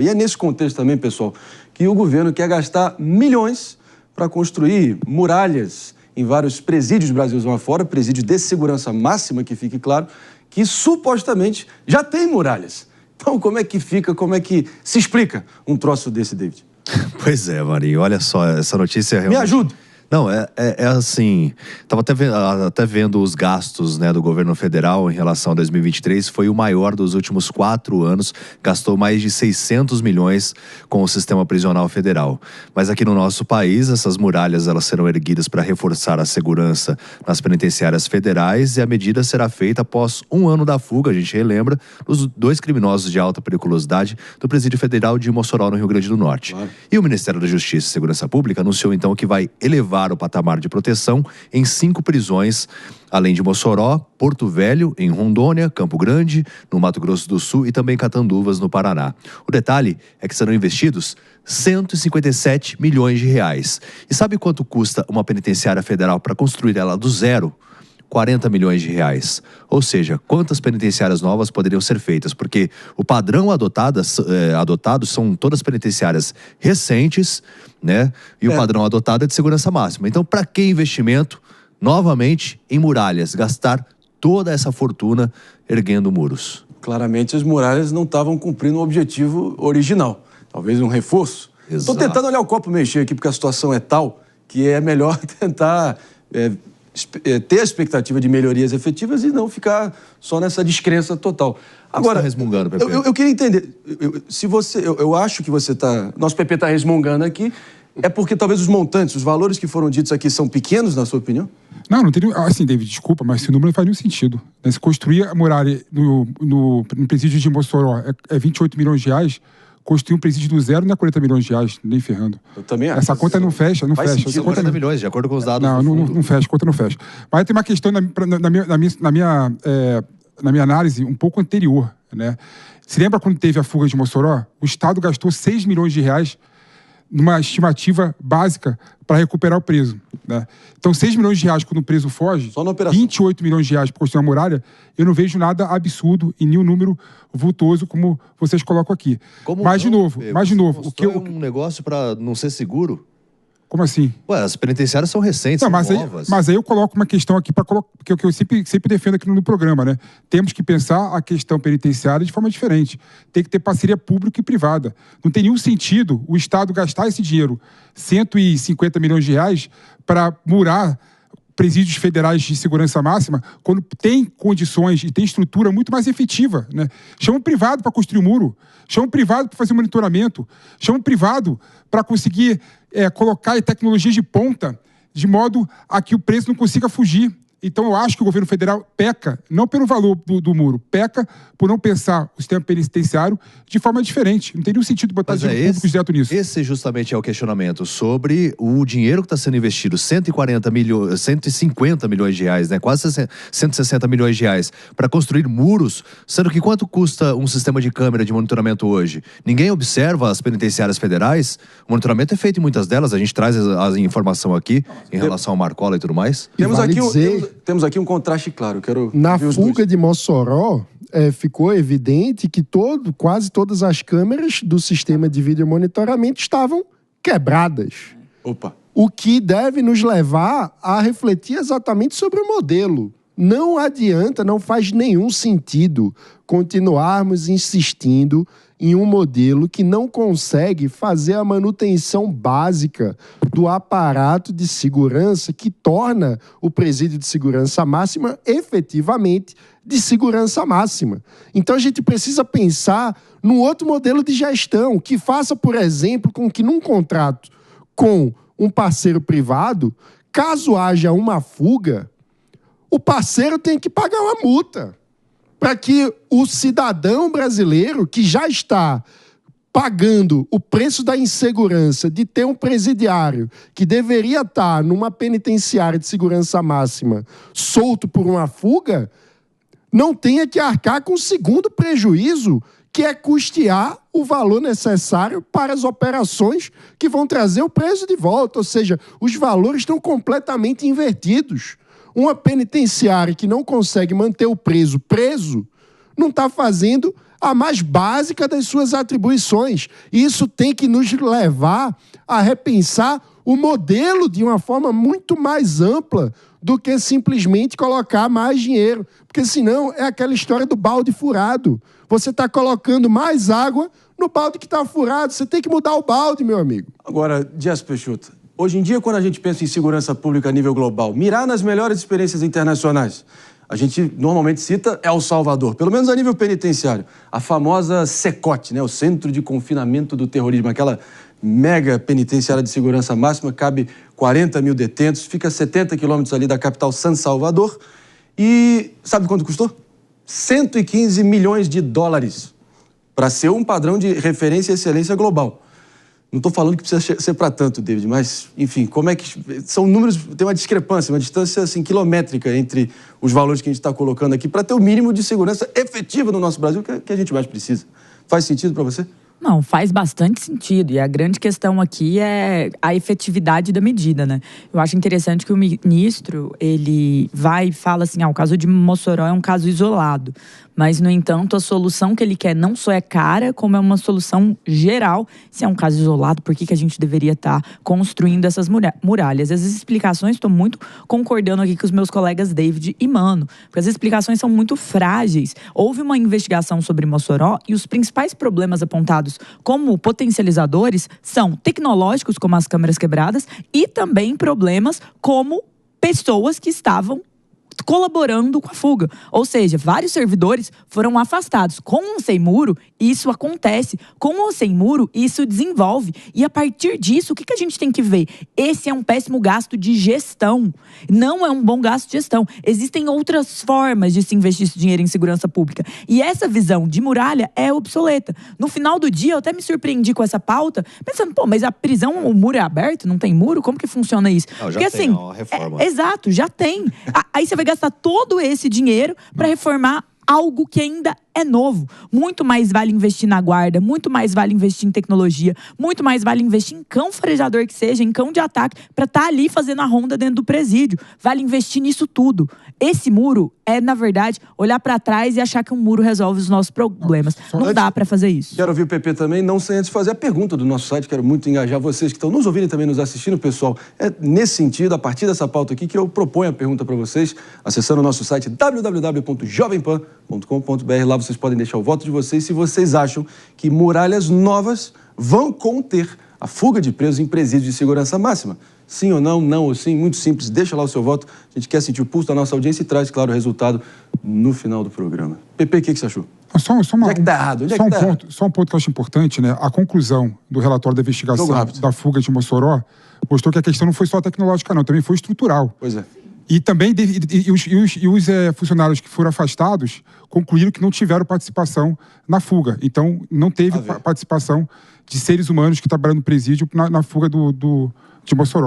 E é nesse contexto também, pessoal, que o governo quer gastar milhões para construir muralhas em vários presídios Brasil afora, presídios de segurança máxima, que fique claro, que supostamente já tem muralhas. Então, como é que fica, como é que se explica um troço desse, David? Pois é, Marinho, olha só, essa notícia realmente... Me ajuda! Não, é assim, estava até vendo os gastos, né, do governo federal em relação a 2023, foi o maior dos últimos 4 anos, gastou mais de 600 milhões com o sistema prisional federal. Mas aqui no nosso país, essas muralhas elas serão erguidas para reforçar a segurança nas penitenciárias federais e a medida será feita após 1 ano da fuga, a gente relembra, dos 2 criminosos de alta periculosidade do Presídio Federal de Mossoró, no Rio Grande do Norte. Claro. E o Ministério da Justiça e Segurança Pública anunciou então que vai elevar o patamar de proteção em 5 prisões, além de Mossoró, Porto Velho, em Rondônia, Campo Grande, no Mato Grosso do Sul e também Catanduvas, no Paraná. O detalhe é que serão investidos 157 milhões de reais. E sabe quanto custa uma penitenciária federal para construir ela do zero? 40 milhões de reais. Ou seja, quantas penitenciárias novas poderiam ser feitas? Porque o padrão adotado são todas penitenciárias recentes, né? E o padrão adotado é de segurança máxima. Então, para que investimento, novamente, em muralhas? Gastar toda essa fortuna erguendo muros. Claramente, as muralhas não estavam cumprindo o objetivo original. Talvez um reforço. Estou tentando olhar o copo meio cheio aqui, porque a situação é tal que é melhor tentar... ter a expectativa de melhorias efetivas e não ficar só nessa descrença total. Agora, você está resmungando, Pepe? Eu queria entender, eu acho que você está... Nosso Pepe está resmungando aqui, é porque talvez os montantes, os valores que foram ditos aqui são pequenos, na sua opinião? Não teria... Assim, David, desculpa, mas esse número não faz nenhum sentido. Se construir a muralha no presídio de Mossoró é 28 milhões de reais... Construir um presídio do zero não é 40 milhões de reais, nem ferrando. Eu também acho. Essa conta não fecha, não fecha. Sentido, essa conta 40 milhões, de acordo com os dados não fecha, a conta não fecha. Mas tem uma questão na minha análise um pouco anterior, né? Se lembra quando teve a fuga de Mossoró? O Estado gastou 6 milhões de reais numa estimativa básica para recuperar o preso, né? Então, 6 milhões de reais quando o preso foge, só na operação. 28 milhões de reais para construir uma muralha, eu não vejo nada absurdo e nenhum número vultuoso como vocês colocam aqui. Mas, de novo, o que um negócio para não ser seguro? Como assim? Ué, as penitenciárias são recentes, não, são novas. Mas aí eu coloco uma questão aqui, porque eu sempre defendo aqui no programa, né? Temos que pensar a questão penitenciária de forma diferente. Tem que ter parceria pública e privada. Não tem nenhum sentido o Estado gastar esse dinheiro, 150 milhões de reais, para murar presídios federais de segurança máxima, quando tem condições e tem estrutura muito mais efetiva, né? Chama um privado para construir o muro, chama um privado para fazer monitoramento, chama um privado para conseguir colocar tecnologias de ponta de modo a que o preso não consiga fugir. Então, eu acho que o governo federal peca, não pelo valor do muro, peca por não pensar o sistema penitenciário de forma diferente. Não teria nenhum sentido botar dinheiro público direto nisso. Esse justamente é o questionamento sobre o dinheiro que está sendo investido, 150 milhões de reais, né? Quase 160 milhões de reais, para construir muros, sendo que quanto custa um sistema de câmera de monitoramento hoje? Ninguém observa as penitenciárias federais, o monitoramento é feito em muitas delas, a gente traz a informação aqui, em relação ao Marcola e tudo mais. Temos aqui um contraste claro. Na fuga de Mossoró, ficou evidente que quase todas as câmeras do sistema de vídeo monitoramento estavam quebradas. Opa. O que deve nos levar a refletir exatamente sobre o modelo. Não adianta, não faz nenhum sentido continuarmos insistindo em um modelo que não consegue fazer a manutenção básica do aparato de segurança que torna o presídio de segurança máxima efetivamente de segurança máxima. Então a gente precisa pensar num outro modelo de gestão que faça, por exemplo, com que num contrato com um parceiro privado, caso haja uma fuga, o parceiro tem que pagar uma multa para que o cidadão brasileiro que já está pagando o preço da insegurança de ter um presidiário que deveria estar numa penitenciária de segurança máxima solto por uma fuga, não tenha que arcar com o segundo prejuízo, que é custear o valor necessário para as operações que vão trazer o preso de volta. Ou seja, os valores estão completamente invertidos. Uma penitenciária que não consegue manter o preso não está fazendo a mais básica das suas atribuições. Isso tem que nos levar a repensar o modelo de uma forma muito mais ampla do que simplesmente colocar mais dinheiro. Porque senão é aquela história do balde furado. Você está colocando mais água no balde que está furado. Você tem que mudar o balde, meu amigo. Agora, Dias Peixoto, hoje em dia, quando a gente pensa em segurança pública a nível global, mirar nas melhores experiências internacionais, a gente normalmente cita El Salvador, pelo menos a nível penitenciário. A famosa CECOT, né? O Centro de Confinamento do Terrorismo, aquela mega penitenciária de segurança máxima, cabe 40 mil detentos, fica a 70 quilômetros ali da capital San Salvador. E sabe quanto custou? 115 milhões de dólares, para ser um padrão de referência e excelência global. Não estou falando que precisa ser para tanto, David, mas, enfim, como é que... São números, tem uma discrepância, uma distância, assim, quilométrica entre os valores que a gente está colocando aqui para ter o mínimo de segurança efetiva no nosso Brasil que a gente mais precisa. Faz sentido para você? Não, faz bastante sentido. E a grande questão aqui é a efetividade da medida, né? Eu acho interessante que o ministro, ele vai e fala assim, o caso de Mossoró é um caso isolado. Mas, no entanto, a solução que ele quer não só é cara, como é uma solução geral. Se é um caso isolado, por que a gente deveria estar construindo essas muralhas? As explicações, estou muito concordando aqui com os meus colegas David e Mano, porque as explicações são muito frágeis. Houve uma investigação sobre Mossoró e os principais problemas apontados como potencializadores são tecnológicos, como as câmeras quebradas, e também problemas como pessoas que estavam colaborando com a fuga. Ou seja, vários servidores foram afastados. Com ou sem muro, isso acontece. Com ou sem muro, isso desenvolve. E a partir disso, o que a gente tem que ver? Esse é um péssimo gasto de gestão. Não é um bom gasto de gestão. Existem outras formas de se investir esse dinheiro em segurança pública. E essa visão de muralha é obsoleta. No final do dia, eu até me surpreendi com essa pauta, pensando, mas a prisão, o muro é aberto? Não tem muro? Como que funciona isso? Não, já porque tem assim, uma reforma. Exato, já tem. Aí você vai gastar todo esse dinheiro para reformar algo que ainda é novo. Muito mais vale investir na guarda, muito mais vale investir em tecnologia, muito mais vale investir em cão farejador que seja, em cão de ataque, para estar ali fazendo a ronda dentro do presídio. Vale investir nisso tudo. Esse muro é, na verdade, olhar para trás e achar que um muro resolve os nossos problemas. Não dá para fazer isso. Quero ouvir o PP também, não sem antes fazer a pergunta do nosso site. Quero muito engajar vocês que estão nos ouvindo e também nos assistindo, pessoal. É nesse sentido, a partir dessa pauta aqui, que eu proponho a pergunta para vocês, acessando o nosso site www.jovempan.com.br. Lá vocês podem deixar o voto de vocês se vocês acham que muralhas novas vão conter a fuga de presos em presídios de segurança máxima. Sim ou não, não ou sim, muito simples. Deixa lá o seu voto. A gente quer sentir o pulso da nossa audiência e traz, claro, o resultado no final do programa. PP, o que você achou? Onde é que tá errado? Só um ponto que eu acho importante, né? A conclusão do relatório da investigação da fuga de Mossoró mostrou que a questão não foi só tecnológica, não, também foi estrutural. Pois é. E também os funcionários que foram afastados concluíram que não tiveram participação na fuga. Então, não teve participação de seres humanos que trabalham no presídio na fuga de Mossoró.